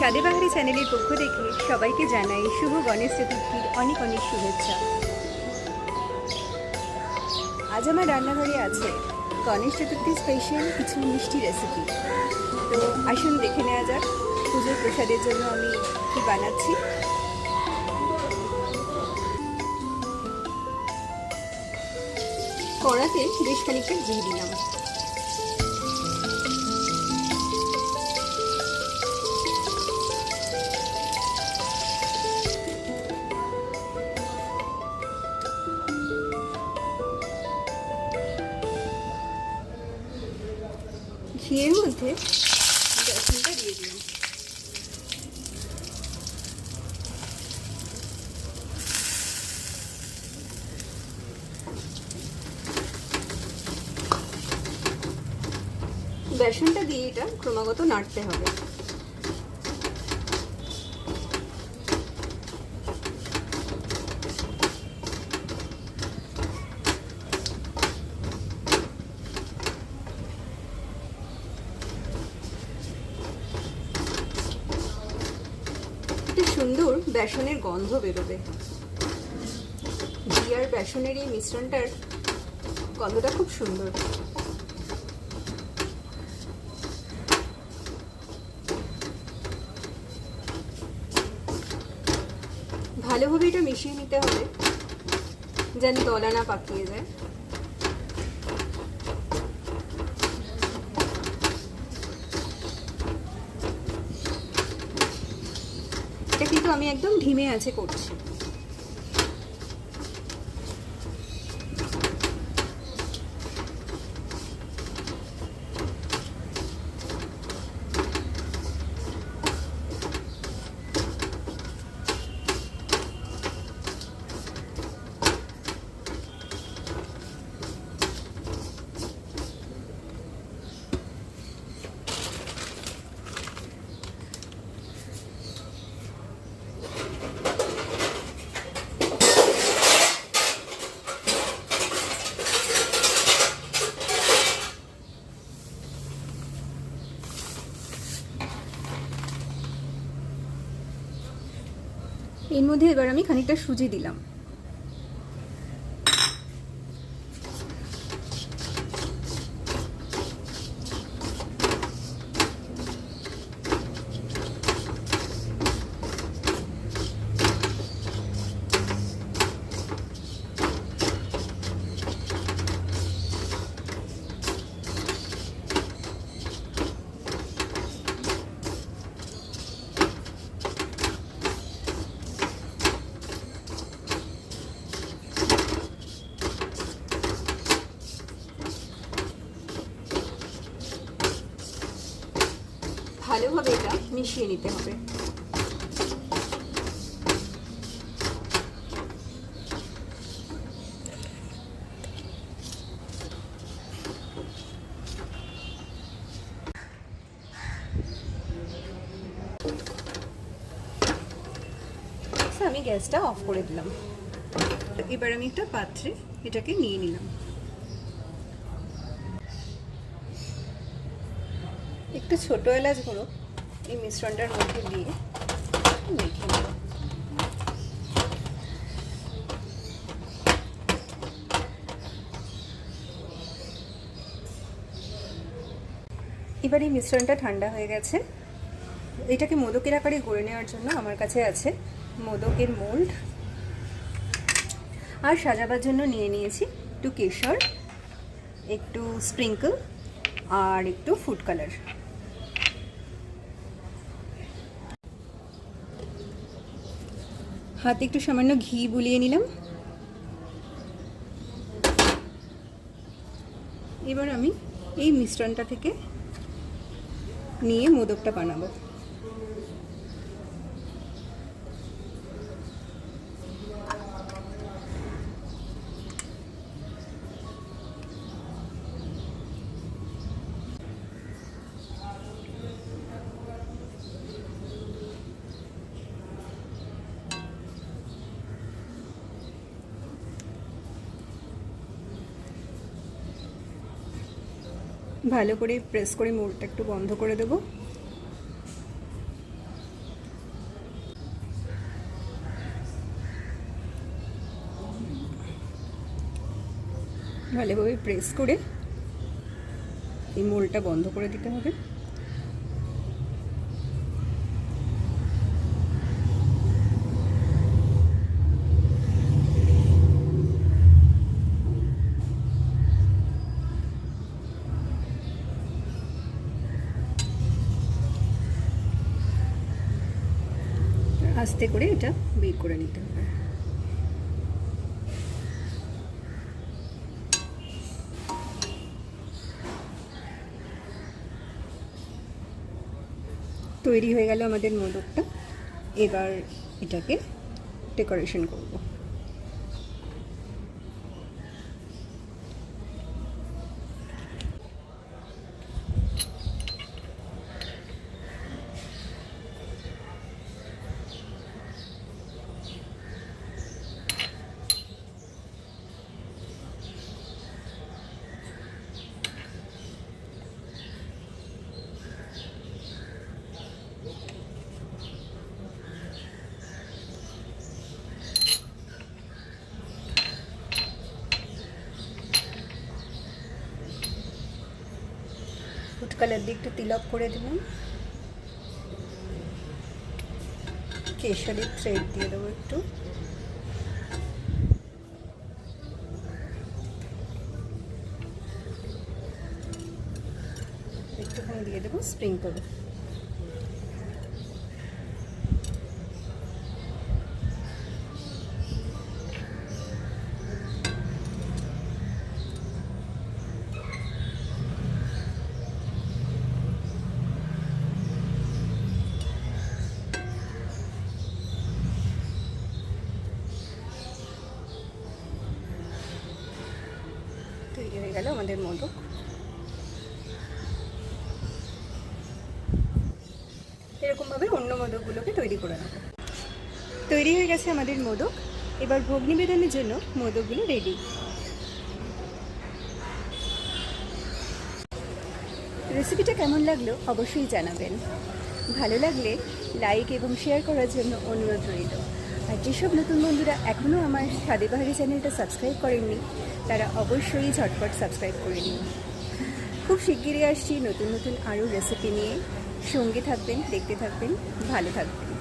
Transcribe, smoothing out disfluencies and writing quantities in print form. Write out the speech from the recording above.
স্বাদে বাহারি চ্যানেলের পক্ষ থেকে সবাইকে জানাই শুভ গণেশ চতুর্থীর অনেক অনেক শুভেচ্ছা। আজ আমার রান্নাঘরে আছে গণেশ চতুর্থী স্পেশাল কিছু মিষ্টি রেসিপি। তো আসুন দেখে নেওয়া যাক পুজোর প্রসাদের জন্য আমি কি বানাচ্ছি। কড়াতে বেশ খানিকটা ঘি দিলাম। ঘিয়ের মধ্যে বেসনটা দিয়ে দিলাম। বেসনটা দিয়ে এটা ক্রমাগত নাড়তে হবে। সুন্দর বেসনের গন্ধ বেরোবে। ঘি আর বেসনের এই মিশ্রণটার গন্ধটা খুব সুন্দর। ভালোভাবে এটা মিশিয়ে নিতে হবে যেন দলা না পাকিয়ে যায়। এটা কিন্তু আমি একদম ধিমে আঁচে করছি। এর মধ্যে এবার আমি খানিকটা সুজি দিলাম। ভালোভাবে এটা মিশিয়ে নিতে হবে। আমি গ্যাসটা অফ করে দিলাম। এবার আমি একটা পাত্রে এটাকে নিয়ে নিলাম। একটু ছোট এলাচ গুঁড়ো এই মিশ্রণটার মধ্যে দিয়ে মেখে নেব। এবার এই মিশ্রণটা ঠান্ডা হয়ে গেছে। এটাকে মোদকের আকারে গড়ে নেওয়ার জন্য আমার কাছে আছে মোদকের মোল্ড, আর সাজাবার জন্য নিয়ে নিয়েছি একটু কেশর, একটু স্প্রিঙ্কল আর একটু ফুড কালার। হাতে একটু সামান্য ঘি বুলিয়ে নিলাম। এবার আমি এই মিশ্রণটা থেকে নিয়ে মোদকটা বানাবো। ভালো করে প্রেস করে মোল্ডটা একটু বন্ধ করে দেব। ভালোভাবে প্রেস করে এই মোলটা বন্ধ করে দিতে হবে। আস্তে করে এটা বের করে নিতে হবে। তৈরি হয়ে গেল আমাদের মোদকটা। এবার এটাকে ডেকোরেশন করব। ফুড কালার দিয়ে একটু তিলক করে দিলাম। কেশরের থ্রেড দিয়ে দেবো একটু। একটুখানি দিয়ে দেবো স্প্রিঙ্কল। তৈরি হয়ে গেল আমাদের মোদক। এরকমভাবে অন্য মোদকগুলোকে তৈরি করে নেব। তৈরি হয়ে গেছে আমাদের মোদক। এবার ভোগ নিবেদনের জন্য মোদকগুলো রেডি। রেসিপিটা কেমন লাগলো অবশ্যই জানাবেন। ভালো লাগলে লাইক এবং শেয়ার করার জন্য অনুরোধ রইল। আর যেসব নতুন বন্ধুরা এখনও আমার স্বাদে বাহারি চ্যানেলটা সাবস্ক্রাইব করেননি তারা অবশ্যই ঝটপট সাবস্ক্রাইব করে নিন। খুব শিগগিরই আসছি নতুন নতুন আরও রেসিপি নিয়ে। সঙ্গে থাকবেন, দেখতে থাকবেন, ভালো থাকবেন।